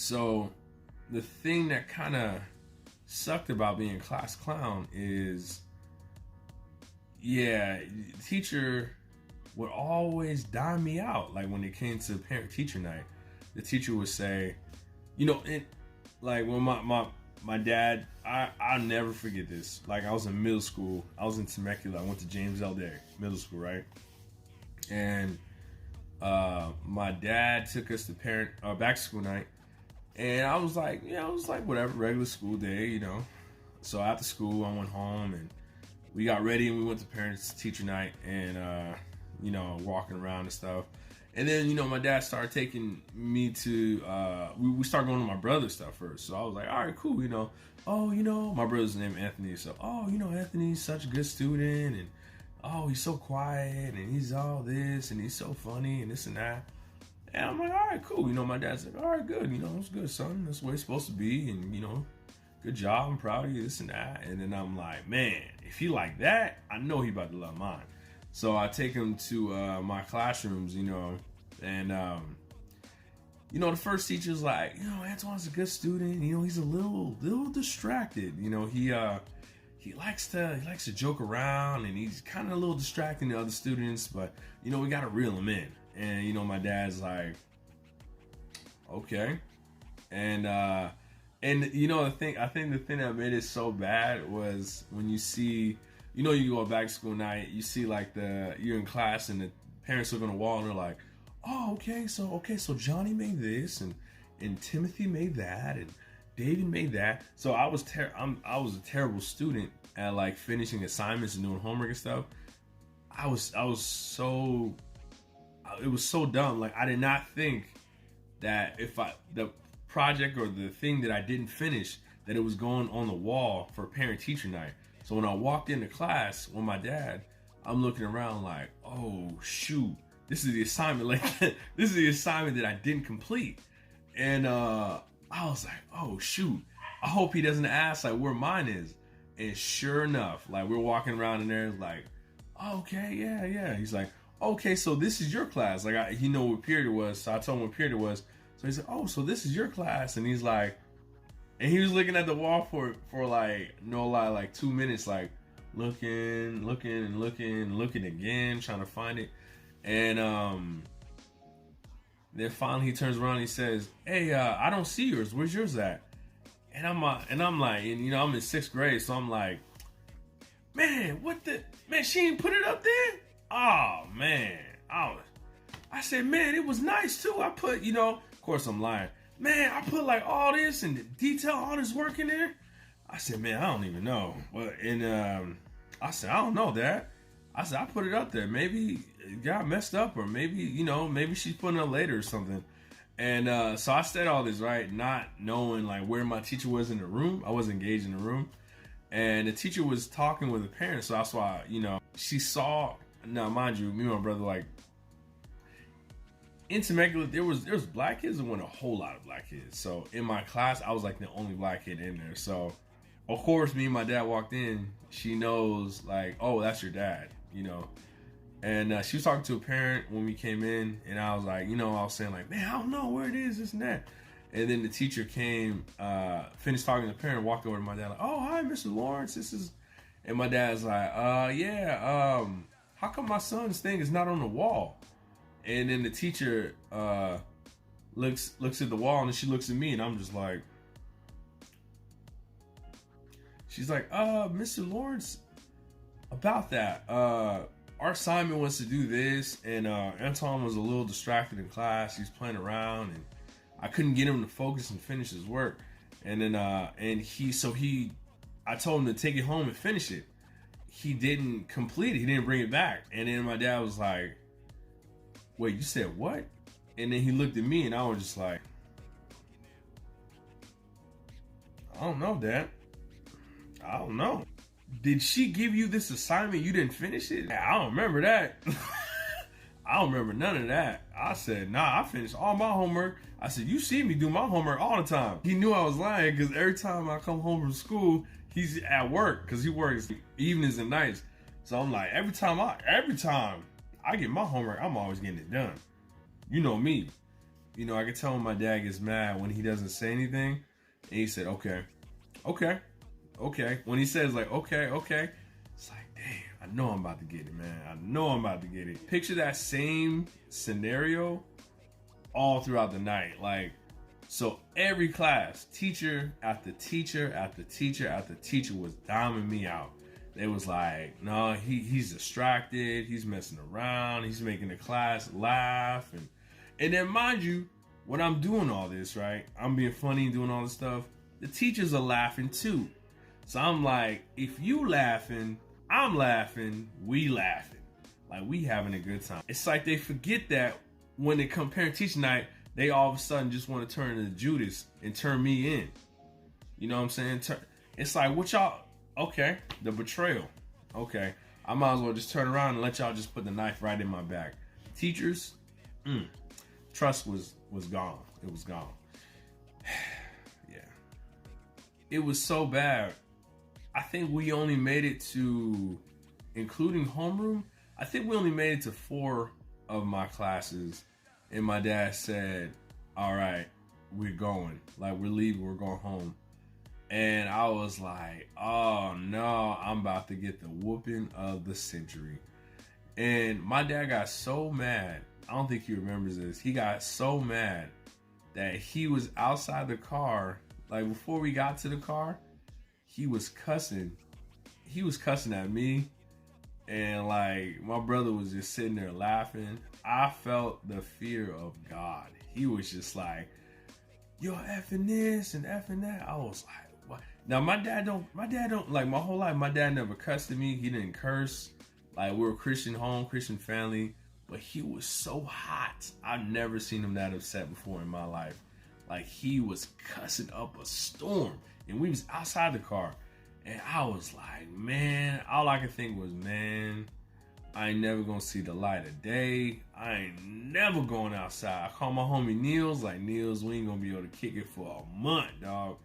So the thing that kind of sucked about being a class clown is, yeah, the teacher would always dime me out. Like when it came to parent teacher night, the teacher would say, like when my dad, I'll never forget this. Like I was in middle school, I was in Temecula, I went to James L. Day middle school, right? And my dad took us to back to school night, and I was like, whatever, regular school day, So after school, I went home and we got ready and we went to parents teacher night and walking around and stuff. And then my dad started taking me to we started going to my brother's stuff first. So I was like, all right, cool, my brother's name Anthony. So Anthony's such a good student, and he's so quiet, and he's all this, and he's so funny, and this and that. And I'm like, all right, cool. My dad's like, all right, good. It's good, son. That's the way it's supposed to be. And, good job. I'm proud of you, this and that. And then I'm like, man, if he like that, I know he about to love mine. So I take him to my classrooms, and, the first teacher's like, Antoine's a good student. He's a little distracted. He likes to joke around, and he's kind of a little distracting to other students, but we got to reel him in. And my dad's like, okay. And the thing that made it so bad was when you see, you go back to school night, you see like you're in class and the parents look on the wall and they're like, oh, okay, so Johnny made this, and Timothy made that, and David made that. So I was a terrible student at like finishing assignments and doing homework and stuff. It was so dumb. Like I did not think that if the project or the thing that I didn't finish, that it was going on the wall for parent teacher night. So when I walked into class with my dad, I'm looking around like, oh shoot, this is the assignment. Like this is the assignment that I didn't complete. And I was like, oh shoot, I hope he doesn't ask like where mine is. And sure enough, like we're walking around in there like, oh, okay, yeah. He's like, okay, so this is your class. Like he know what period it was. So I told him what period it was. So he said, oh, so this is your class. And he's like, and he was looking at the wall for like, no lie, like 2 minutes, like looking again, trying to find it. And then finally he turns around and he says, hey, I don't see yours. Where's yours at? And I'm like, I'm in 6th grade, so I'm like, man, she didn't put it up there? Oh man. I said, man, it was nice too. I put, of course I'm lying. Man, I put like all this and detail all this work in there. I said, man, I don't even know. I said, I don't know, Dad. I said, I put it up there. Maybe it got messed up, or maybe, maybe she's putting it up later or something. And so I said all this, right? Not knowing like where my teacher was in the room. I wasn't engaged in the room. And the teacher was talking with the parents. So that's why, she saw, now mind you, me and my brother, like, in Temecula, there was black kids and went a whole lot of black kids. So in my class, I was like the only black kid in there. So of course, me and my dad walked in. She knows like, oh, that's your dad, And she was talking to a parent when we came in, and I was like, I was saying like, man, I don't know where it is, this and that. And then the teacher came, finished talking to the parent, walked over to my dad like, oh, hi, Mr. Lawrence, this is, and my dad's like, how come my son's thing is not on the wall? And then the teacher looks at the wall, and then she looks at me, and I'm just like, she's like, Mr. Lawrence, about that, our assignment was to do this, and Antoine was a little distracted in class. He's playing around, and I couldn't get him to focus and finish his work. And then I told him to take it home and finish it. He didn't complete it. He didn't bring it back. And then my dad was like, wait, you said what? And then he looked at me, and I was just like, I don't know, Dad. I don't know. Did she give you this assignment? You didn't finish it? I don't remember that. I don't remember none of that. I said, nah, I finished all my homework. I said, you see me do my homework all the time. He knew I was lying because every time I come home from school, he's at work because he works evenings and nights. So I'm like, every time I get my homework, I'm always getting it done. You know me. I can tell when my dad gets mad when he doesn't say anything. And he said, okay, okay, okay. When he says like, okay, okay, it's like, damn, I know I'm about to get it, man. I know I'm about to get it. Picture that same scenario all throughout the night. Like, so every class, teacher after teacher after teacher after teacher was diming me out. They was like, no, he's distracted. He's messing around. He's making the class laugh. And then mind you, when I'm doing all this, right, I'm being funny and doing all this stuff, the teachers are laughing too. So I'm like, if you laughing, I'm laughing, we laughing. Like, we having a good time. It's like they forget that when they come parent-teacher night, they all of a sudden just want to turn into Judas and turn me in. You know what I'm saying? It's like, what y'all... Okay, the betrayal. Okay, I might as well just turn around and let y'all just put the knife right in my back. Teachers, trust was gone. It was gone. Yeah. It was so bad. I think we only made it to, including homeroom, I think we only made it to 4 of my classes. And my dad said, all right, we're going. Like, we're leaving, we're going home. And I was like, oh no, I'm about to get the whooping of the century. And my dad got so mad. I don't think he remembers this. He got so mad that he was outside the car. Like, before we got to the car, he was cussing. He was cussing at me. And like, my brother was just sitting there laughing. I felt the fear of God. He was just like, you're effing this and effing that. I was like, what? Now my dad don't, like, my whole life, my dad never cussed at me. He didn't curse. Like, we're a Christian home, Christian family, but he was so hot. I've never seen him that upset before in my life. Like, he was cussing up a storm, and we was outside the car, and I was like, man, all I could think was, man, I ain't never gonna see the light of day. I ain't never going outside. I called my homie Niels, like, Niels, we ain't gonna be able to kick it for a month, dog.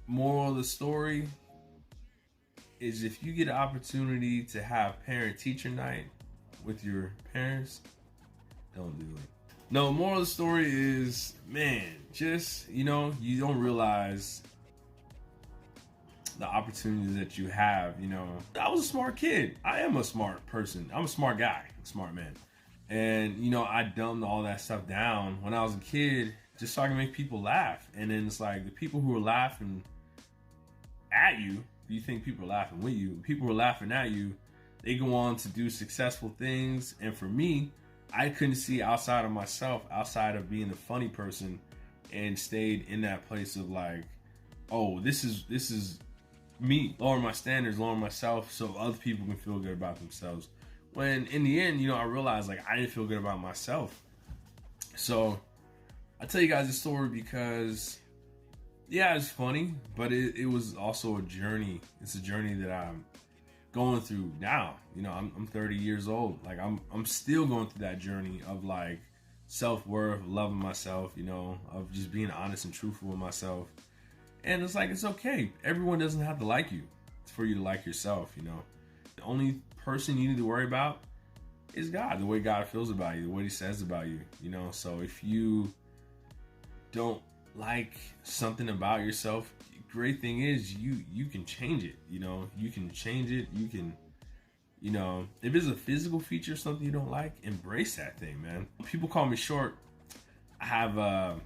Moral of the story is, if you get an opportunity to have parent-teacher night with your parents, don't do it. No, moral of the story is, man, just, you don't realize the opportunities that you have, I was a smart kid. I am a smart person. I'm a smart guy, a smart man. And, I dumbed all that stuff down when I was a kid just so I can make people laugh. And then it's like, the people who are laughing at you, you think people are laughing with you, people who are laughing at you, they go on to do successful things. And for me, I couldn't see outside of myself, outside of being the funny person, and stayed in that place of like, oh, this is me. Lower my standards, lower myself so other people can feel good about themselves. When in the end, I realized like I didn't feel good about myself. So I tell you guys this story because, yeah, it's funny, but it was also a journey. It's a journey that I'm going through now. I'm 30 years old. Like, I'm still going through that journey of like self-worth, loving myself, of just being honest and truthful with myself. And it's like, it's okay. Everyone doesn't have to like you. It's for you to like yourself, The only person you need to worry about is God, the way God feels about you, the way he says about you, So if you don't like something about yourself, great thing is you can change it, You can change it. You can, if it's a physical feature, something you don't like, embrace that thing, man. People call me short. I have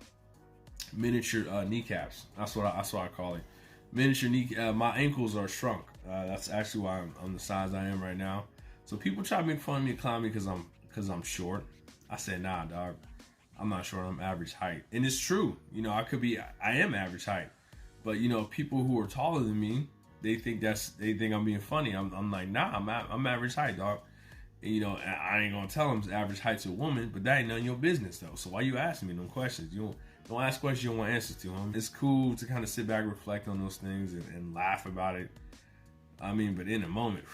miniature kneecaps. That's what I call it. Miniature knee. My ankles are shrunk. That's actually why I'm the size I am right now. So people try to make fun of me and clown me because I'm short. I said, nah, dog. I'm not short. I'm average height, and it's true. I am average height, but people who are taller than me, they think I'm being funny. I'm like, nah, I'm average height, dog. And, I ain't gonna tell them average height's a woman, but that ain't none of your business though. So why you asking me them questions? You don't ask questions you don't want answers to. It's cool to kind of sit back and reflect on those things and laugh about it. I mean, but in a moment,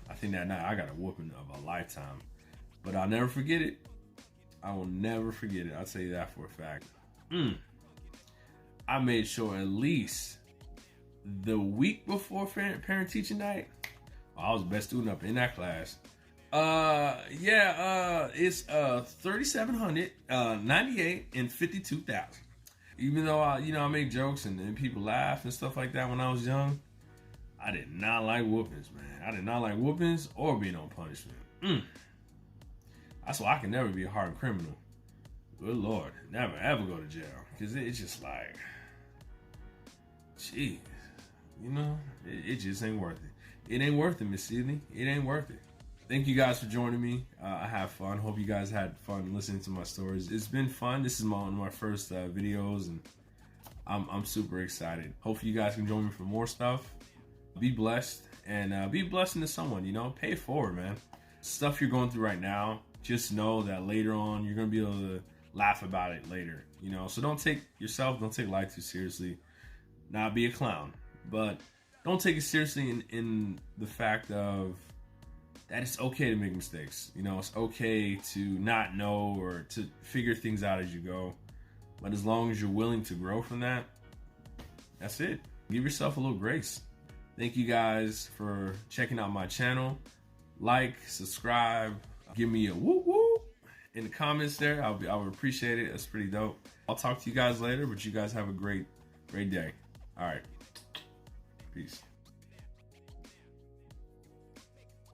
I think that night I got a whooping of a lifetime. But I'll never forget it. I will never forget it. I'll tell you that for a fact. I made sure at least the week before parent-teacher night, I was the best student up in that class. It's 3,700, 98 and 52,000. Even though I make jokes and people laugh and stuff like that when I was young, I did not like whoopings, man. I did not like whoopings or being on punishment. That's why I can never be a hardened criminal. Good Lord, never ever go to jail, because it's just like, geez, it just ain't worth it. It ain't worth it, Miss Sydney. It ain't worth it. Thank you guys for joining me. I have fun. Hope you guys had fun listening to my stories. It's been fun. This is one of my first videos, and I'm super excited. Hopefully you guys can join me for more stuff. Be blessed, and be a blessing to someone. Pay it forward, man. Stuff you're going through right now, just know that later on you're gonna be able to laugh about it later. So don't take life too seriously. Not be a clown, but don't take it seriously in the fact of that it's okay to make mistakes. It's okay to not know or to figure things out as you go. But as long as you're willing to grow from that, that's it. Give yourself a little grace. Thank you guys for checking out my channel. Like, subscribe, give me a whoop whoop in the comments there. I would appreciate it. That's pretty dope. I'll talk to you guys later, but you guys have a great day. All right. Peace.